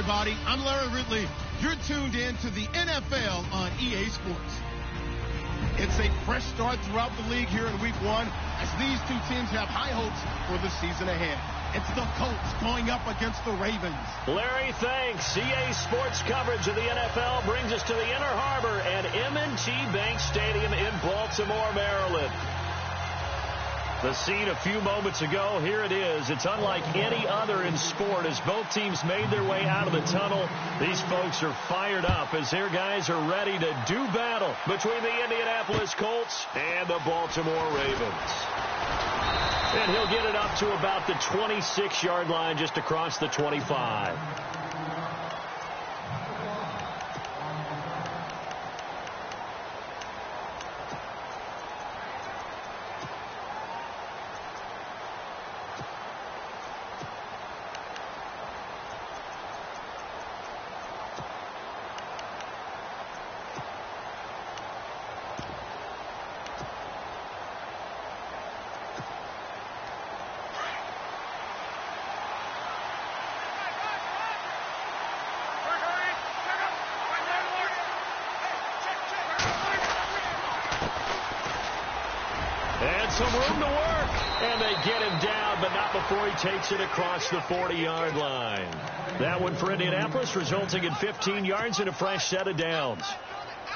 everybody. I'm Larry Ridley. You're tuned in to the NFL on EA Sports. It's a fresh start throughout the league here in Week 1 as these two teams have high hopes for the season ahead. It's the Colts going up against the Ravens. Larry, thanks. EA Sports coverage of the NFL brings us to the Inner Harbor at M&T Bank Stadium in Baltimore, Maryland. The scene a few moments ago, here it is. It's unlike any other in sport as both teams made their way out of the tunnel. These folks are fired up as their guys are ready to do battle between the Indianapolis Colts and the Baltimore Ravens. And he'll get it up to about the 26-yard line just across the 25. And some room to work. And they get him down, but not before he takes it across the 40-yard line. That one for Indianapolis, resulting in 15 yards and a fresh set of downs.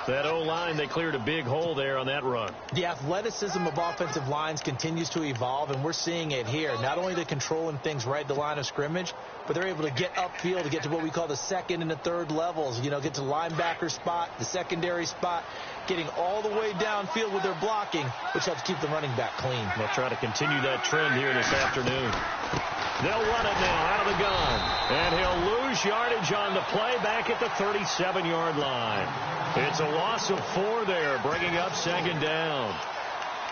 That O-line, they cleared a big hole there on that run. The athleticism of offensive lines continues to evolve, and we're seeing it here. Not only are they controlling things right at the line of scrimmage, but they're able to get upfield to get to what we call the second and the third levels. You know, get to the linebacker spot, the secondary spot, getting all the way downfield with their blocking, which helps keep the running back clean. They'll try to continue that trend here this afternoon. They'll run it now out of the gun. And he'll lose yardage on the play back at the 37-yard line. It's a loss of 4 there, bringing up second down.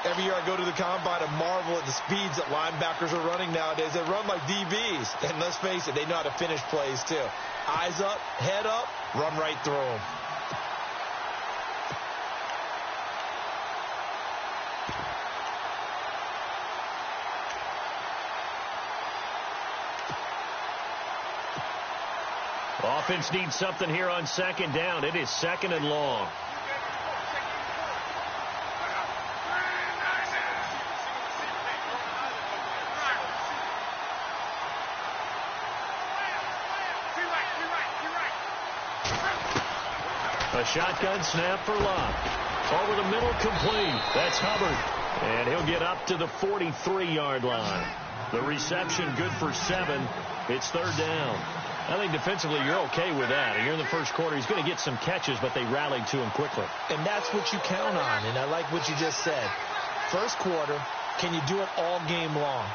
Every year I go to the combine and marvel at the speeds that linebackers are running nowadays. They run like DBs. And let's face it, they know how to finish plays too. Eyes up, head up, run right through them. Offense needs something here on second down. It is second and long. A shotgun snap for Locke. Over the middle, complete. That's Hubbard. And he'll get up to the 43-yard line. The reception good for 7. It's third down. I think defensively you're okay with that. Here in the first quarter, he's going to get some catches, but they rallied to him quickly. And that's what you count on, and I like what you just said. First quarter, can you do it all game long?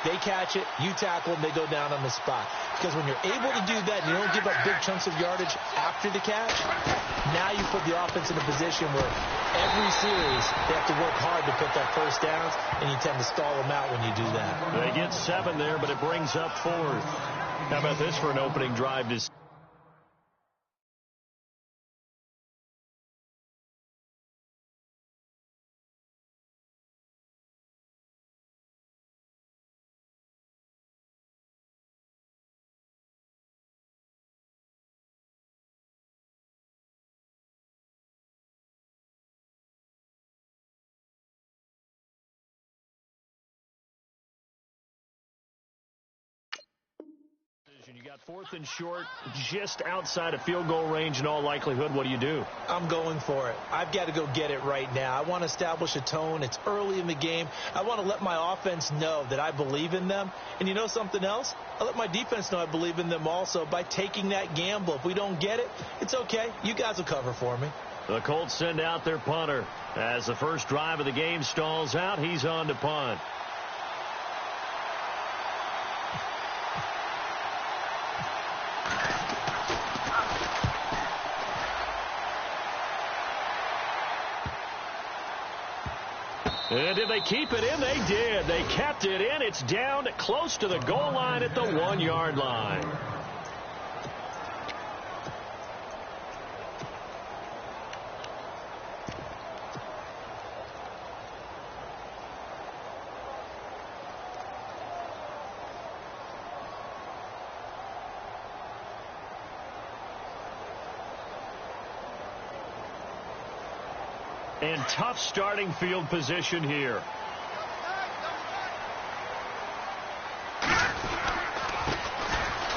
They catch it, you tackle them, they go down on the spot. Because when you're able to do that, and you don't give up big chunks of yardage after the catch, now you put the offense in a position where every series they have to work hard to put that first downs, and you tend to stall them out when you do that. They get 7 there, but it brings up 4th. How about this for an opening drive? You got 4th and short, just outside of field goal range in all likelihood. What do you do? I'm going for it. I've got to go get it right now. I want to establish a tone. It's early in the game. I want to let my offense know that I believe in them. And you know something else? I let my defense know I believe in them also by taking that gamble. If we don't get it, it's okay. You guys will cover for me. The Colts send out their punter. As the first drive of the game stalls out, he's on to punt. And did they keep it in? They did. They kept it in. It's down close to the goal line at the 1-yard line. and tough starting field position here.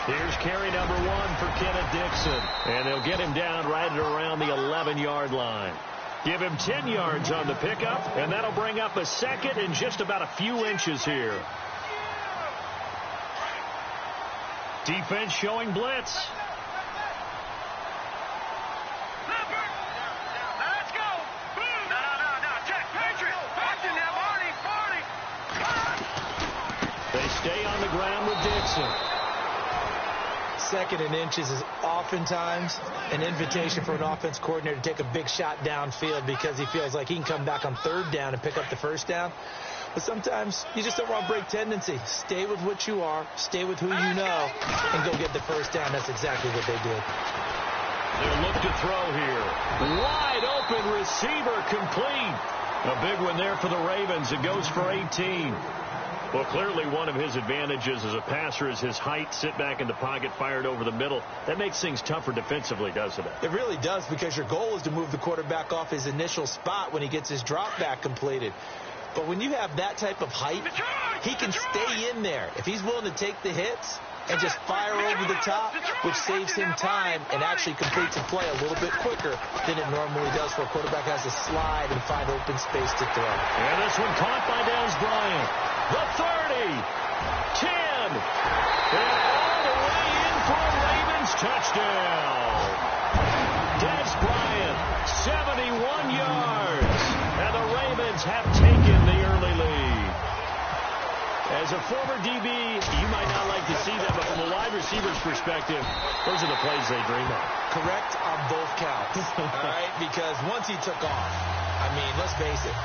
Here's carry number 1 for Kenneth Dixon. And they'll get him down right at around the 11-yard line. Give him 10 yards on the pickup, and that'll bring up a second and just about a few inches here. Defense showing blitz. Let's go. No. Check. Patriot. Watching now, Barney. They stay on the ground with Dixon. Second and inches is oftentimes an invitation for an offense coordinator to take a big shot downfield because he feels like he can come back on third down and pick up the first down. But sometimes you just don't want to break tendency. Stay with what you are, stay with who you know, and go get the first down. That's exactly what they did. They'll look to throw here. Wide open receiver complete. A big one there for the Ravens. It goes for 18. Well, clearly one of his advantages as a passer is his height, sit back in the pocket, fired over the middle. That makes things tougher defensively, doesn't it? It really does, because your goal is to move the quarterback off his initial spot when he gets his drop back completed. But when you have that type of height, he can stay in there. If he's willing to take the hits and just fire over the top, which saves him time and actually completes a play a little bit quicker than it normally does, where a quarterback has to slide and find open space to throw. And this one caught by Dez Bryant. The 30, 10, and all the way in for a Ravens touchdown. Dez Bryant, 71 yards, and the Ravens have taken the early lead. As a former DB, you might not like to see that, but from a wide receiver's perspective, those are the plays they dream of. Correct on both counts. All right, because once he took off, I mean, let's face it,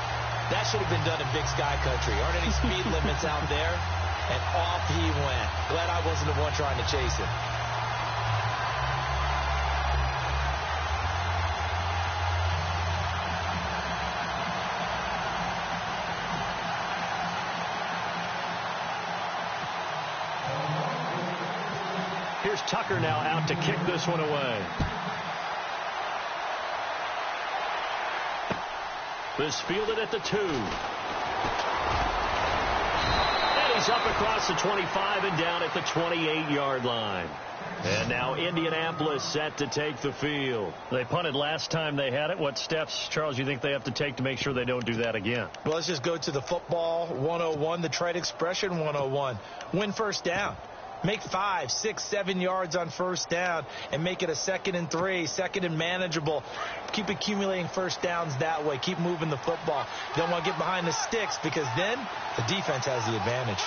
that should have been done in Big Sky Country. Aren't any speed limits out there? And off he went. Glad I wasn't the one trying to chase him. Here's Tucker now out to kick this one away. This fielded at the 2. And he's up across the 25 and down at the 28-yard line. And now Indianapolis set to take the field. They punted last time they had it. What steps, Charles, you think they have to take to make sure they don't do that again? Well, let's just go to the football 101, the trite expression 101. Win first down. Make 5, 6, 7 yards on first down and make it a 2nd and 3, 2nd and manageable. Keep accumulating first downs that way. Keep moving the football. You don't want to get behind the sticks, because then the defense has the advantage.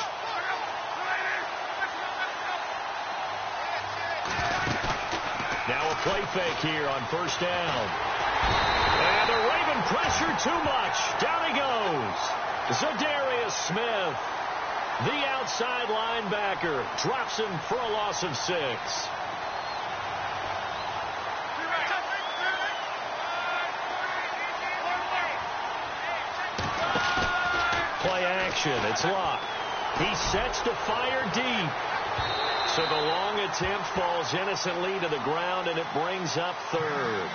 Now a play fake here on first down. And the Raven pressure too much. Down he goes. Zadarius Smith, the outside linebacker, drops him for a loss of 6. Play action. It's locked. He sets to fire deep. So the long attempt falls innocently to the ground, and it brings up 3rd.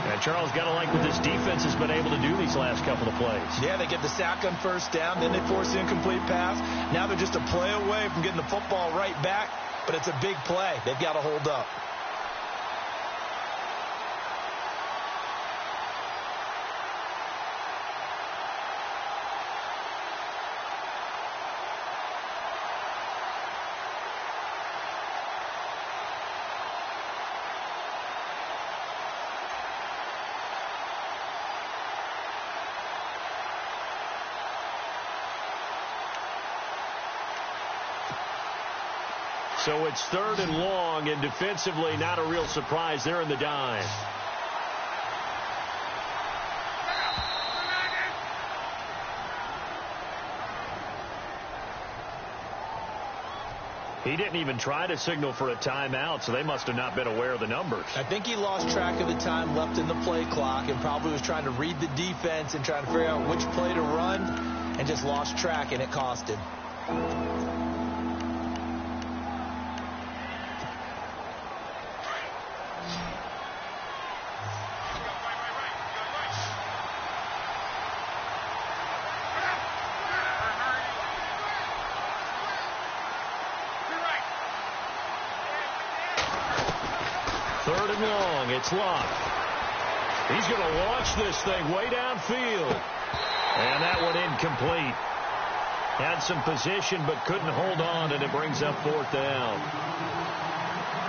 And Charles, got to like what this defense has been able to do these last couple of plays. Yeah, they get the sack on first down, then they force the incomplete pass. Now they're just a play away from getting the football right back, but it's a big play. They've got to hold up. So it's 3rd and long, and defensively not a real surprise. They're in the dime. He didn't even try to signal for a timeout, so they must have not been aware of the numbers. I think he lost track of the time left in the play clock and probably was trying to read the defense and trying to figure out which play to run, and just lost track, and it cost him. 3rd and long. It's Luck. He's going to launch this thing way downfield. And that one incomplete. Had some position but couldn't hold on, and it brings up 4th down.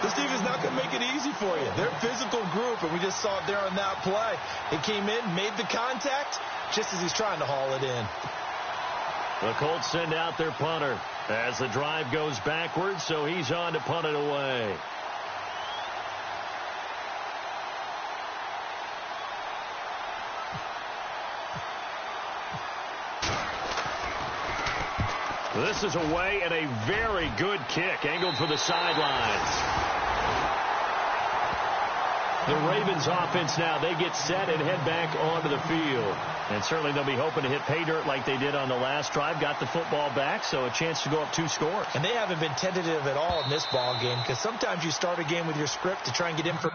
This team is not going to make it easy for you. They're a physical group, and we just saw it there on that play. He came in, made the contact, just as he's trying to haul it in. The Colts send out their punter as the drive goes backwards, so he's on to punt it away. This is away and a very good kick, angled for the sidelines. The Ravens offense now, they get set and head back onto the field. And certainly they'll be hoping to hit pay dirt like they did on the last drive. Got the football back, so a chance to go up 2 scores. And they haven't been tentative at all in this ball game, because sometimes you start a game with your script to try and get in for...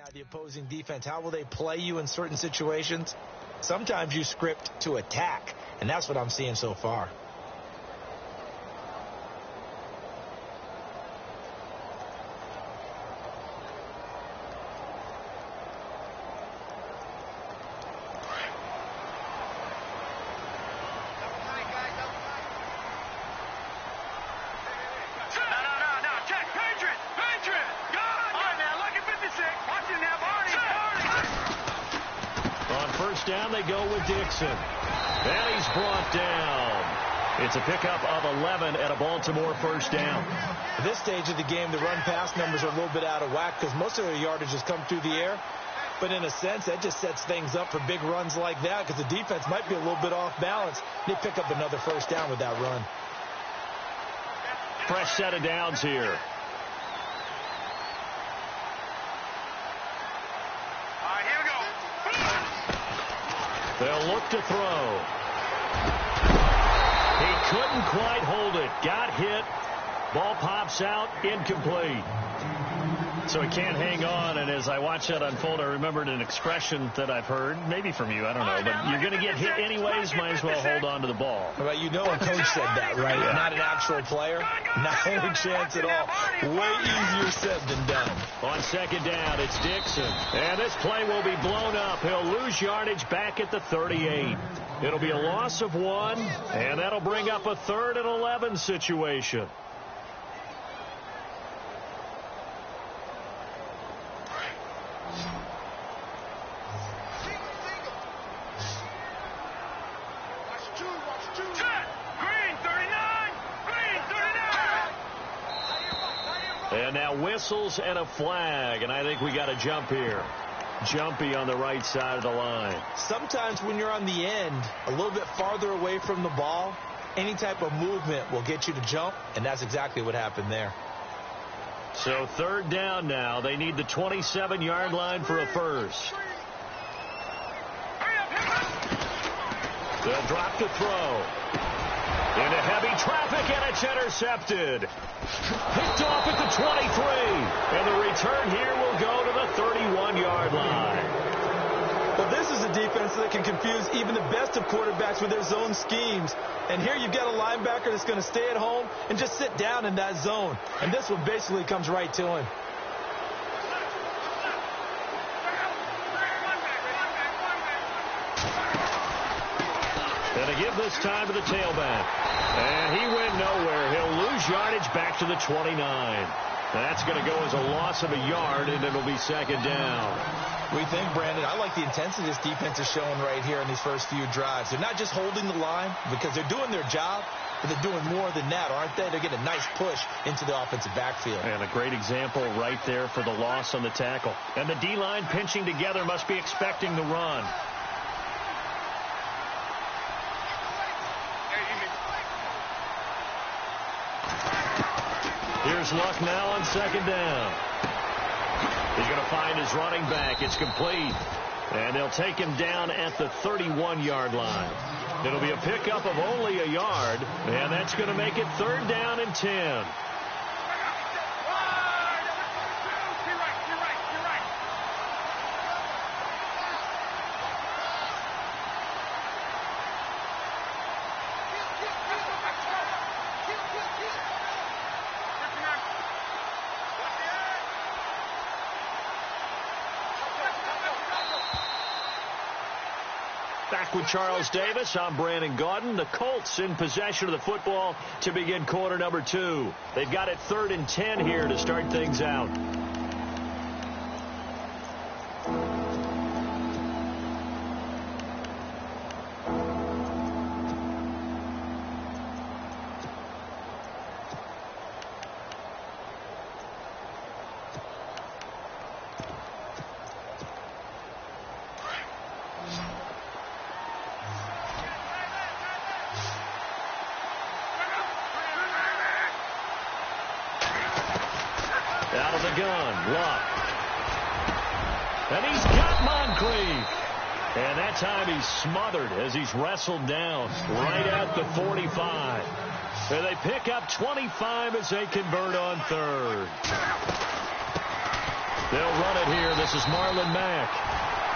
Out of the opposing defense. How will they play you in certain situations? Sometimes you script to attack, and that's what I'm seeing so far. Down they go with Dixon. And he's brought down. It's a pickup of 11 at a Baltimore 1st down. At this stage of the game, the run-pass numbers are a little bit out of whack because most of their yardage has come through the air. But in a sense, that just sets things up for big runs like that because the defense might be a little bit off balance. They pick up another 1st down with that run. Fresh set of downs here. They'll look to throw. He couldn't quite hold it. Got hit. Ball pops out. Incomplete. So he can't hang on. And as I watch that unfold, I remembered an expression that I've heard, maybe from you, I don't know. But you're going to get hit anyways. Might as well hold on to the ball. Well, you know a coach said that, right? Yeah. Not an actual player. Not any chance at all. Way easier said than done. On 2nd down, it's Dixon. And this play will be blown up. He'll lose yardage back at the 38. It'll be a loss of 1, and that'll bring up a 3rd and 11 situation. And now whistles and a flag, and I think we got a jump here. Jumpy on the right side of the line. Sometimes when you're on the end, a little bit farther away from the ball, any type of movement will get you to jump, and that's exactly what happened there. So 3rd down now. They need the 27-yard line for a 1st. They'll drop to throw. Into heavy traffic, and it's intercepted. Picked off at the 23. And the return here will go to the 31-yard line. Well, this is a defense that can confuse even the best of quarterbacks with their zone schemes. And here you've got a linebacker that's going to stay at home and just sit down in that zone. And this one basically comes right to him. And to give this time to the tailback. And he went nowhere. He'll lose yardage back to the 29. That's going to go as a loss of a yard, and it'll be 2nd down. We think, Brandon, I like the intensity this defense is showing right here in these first few drives. They're not just holding the line because they're doing their job, but they're doing more than that, aren't they? They're getting a nice push into the offensive backfield. And a great example right there for the loss on the tackle. And the D-line pinching together must be expecting the run. Here's Luck now on 2nd down. He's going to find his running back. It's complete. And they'll take him down at the 31-yard line. It'll be a pickup of only a yard, and that's going to make it 3rd down and 10. Back with Charles Davis, I'm Brandon Gaudin. The Colts in possession of the football to begin quarter number 2. They've got it 3rd and 10 here to start things out. Out of the gun, Luck. And he's got Moncrief. And that time he's smothered as he's wrestled down right at the 45. And they pick up 25 as they convert on 3rd. They'll run it here. This is Marlon Mack.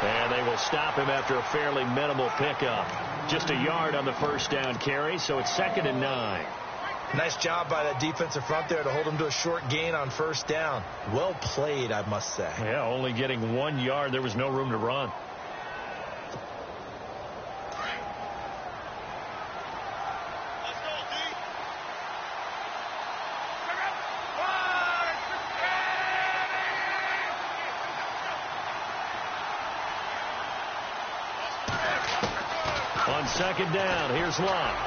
And they will stop him after a fairly minimal pickup. Just a yard on the first down carry, so it's 2nd and 9. Nice job by that defensive front there to hold him to a short gain on first down. Well played, I must say. Yeah, only getting 1 yard. There was no room to run. On 2nd down, here's Luck.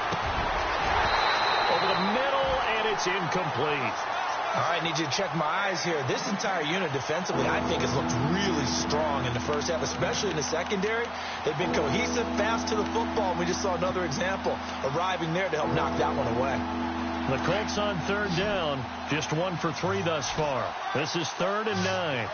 Over the middle, and it's incomplete. All right, need you to check my eyes here. This entire unit defensively, I think, has looked really strong in the first half, especially in the secondary. They've been cohesive, fast to the football, and we just saw another example arriving there to help knock that one away. The Colts on 3rd down, just 1 for 3 thus far. This is 3rd and 9.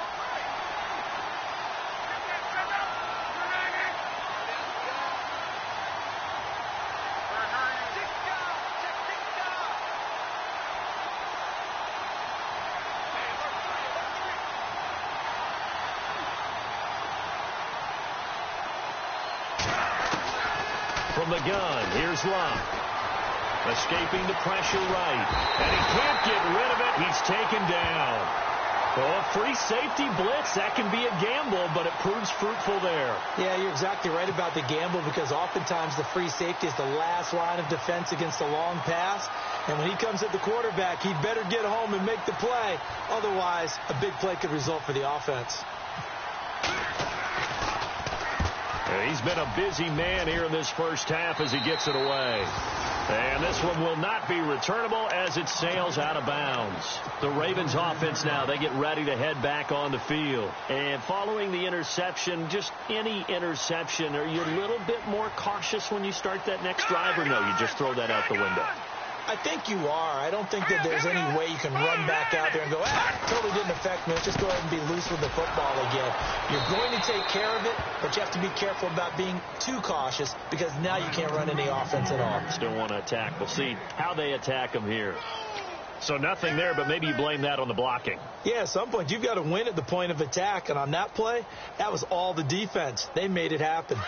From the gun, here's Luck. Escaping the pressure right. And he can't get rid of it. He's taken down. Oh, free safety blitz. That can be a gamble, but it proves fruitful there. Yeah, you're exactly right about the gamble because oftentimes the free safety is the last line of defense against a long pass. And when he comes at the quarterback, he'd better get home and make the play. Otherwise, a big play could result for the offense. He's been a busy man here in this first half as he gets it away. And this one will not be returnable as it sails out of bounds. The Ravens offense now, they get ready to head back on the field. And following the interception, just any interception, are you a little bit more cautious when you start that next drive, or no, you just throw that out the window? I think you are. I don't think that there's any way you can run back out there and go, totally didn't affect me. Let's just go ahead and be loose with the football again. You're going to take care of it, but you have to be careful about being too cautious because now you can't run any offense at all. Still want to attack. We'll see how they attack them here. So nothing there, but maybe you blame that on the blocking. Yeah, at some point you've got to win at the point of attack, and on that play, that was all the defense. They made it happen.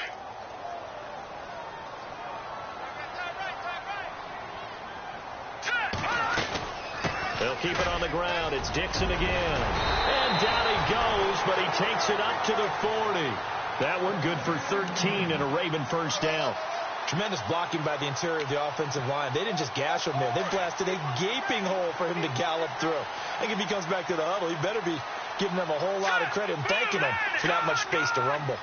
They'll keep it on the ground. It's Dixon again. And down he goes, but he takes it up to the 40. That one good for 13 and a Raven first down. Tremendous blocking by the interior of the offensive line. They didn't just gash him there. They blasted a gaping hole for him to gallop through. I think if he comes back to the huddle, he better be giving them a whole lot of credit and thanking them for that much space to rumble.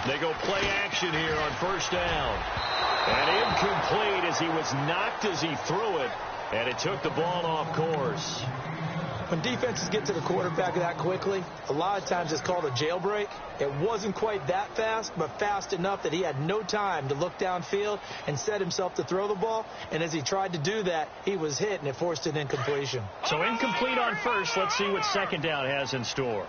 They go play action here on first down. And incomplete as he was knocked as he threw it. And it took the ball off course. When defenses get to the quarterback that quickly, a lot of times it's called a jailbreak. It wasn't quite that fast, but fast enough that he had no time to look downfield and set himself to throw the ball. And as he tried to do that, he was hit, and it forced an incompletion. So incomplete on first. Let's see what second down has in store.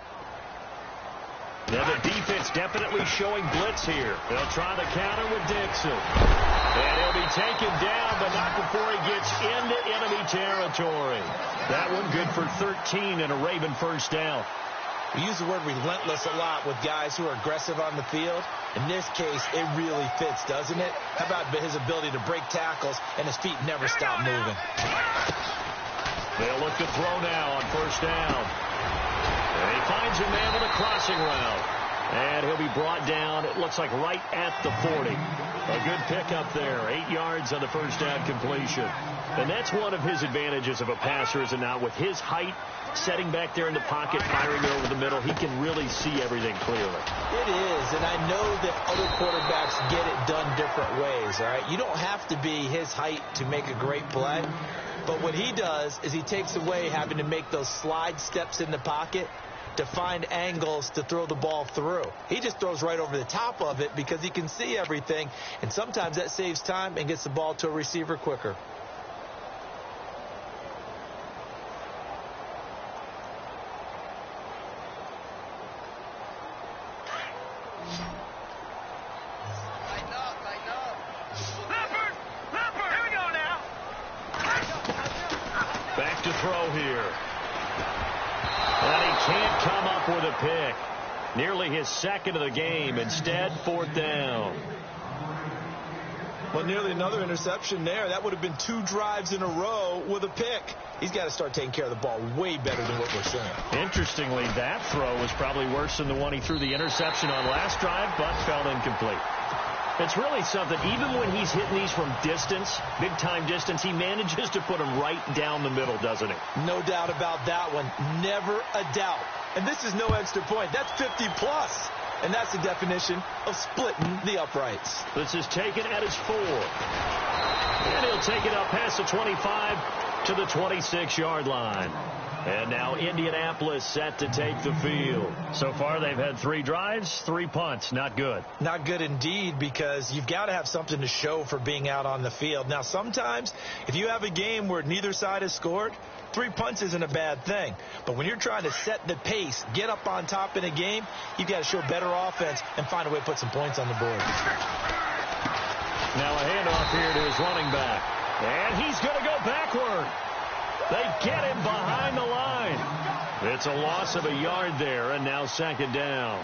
Now the defense definitely showing blitz here. They'll try the counter with Dixon. And he'll be taken down, but not before he gets into enemy territory. That one good for 13 and a Raven first down. We use the word relentless a lot with guys who are aggressive on the field. In this case, it really fits, doesn't it? How about his ability to break tackles and his feet never stop moving? They'll look to throw now on first down. And he finds a man with a crossing route. And he'll be brought down, it looks like right at the 40. A good pickup there. 8 yards on the first down completion. And that's one of his advantages of a passer, is it not? With his height, setting back there in the pocket, firing over the middle, he can really see everything clearly. It is, and I know that other quarterbacks get it done different ways, all right? You don't have to be his height to make a great play. But what he does is he takes away having to make those slide steps in the pocket to find angles to throw the ball through. He just throws right over the top of it because he can see everything, and sometimes that saves time and gets the ball to a receiver quicker. Back to throw here. And he can't come up with a pick. Nearly his second of the game. Instead, fourth down. Well, nearly another interception there. That would have been 2 drives in a row with a pick. He's got to start taking care of the ball way better than what we're seeing. Interestingly, that throw was probably worse than the one he threw the interception on last drive, but fell incomplete. It's really something. Even when he's hitting these from distance, big-time distance, he manages to put them right down the middle, doesn't he? No doubt about that one. Never a doubt. And this is no extra point. That's 50-plus. And that's the definition of splitting the uprights. This is taken at his 4. And he'll take it up past the 25 to the 26-yard line. And now Indianapolis set to take the field. So far they've had 3 drives, 3 punts. Not good. Not good indeed, because you've got to have something to show for being out on the field. Now sometimes if you have a game where neither side has scored, 3 punts isn't a bad thing. But when you're trying to set the pace, get up on top in a game, you've got to show better offense and find a way to put some points on the board. Now a handoff here to his running back. And he's going to go backward. They get him behind the line. It's a loss of a yard there, and now second down.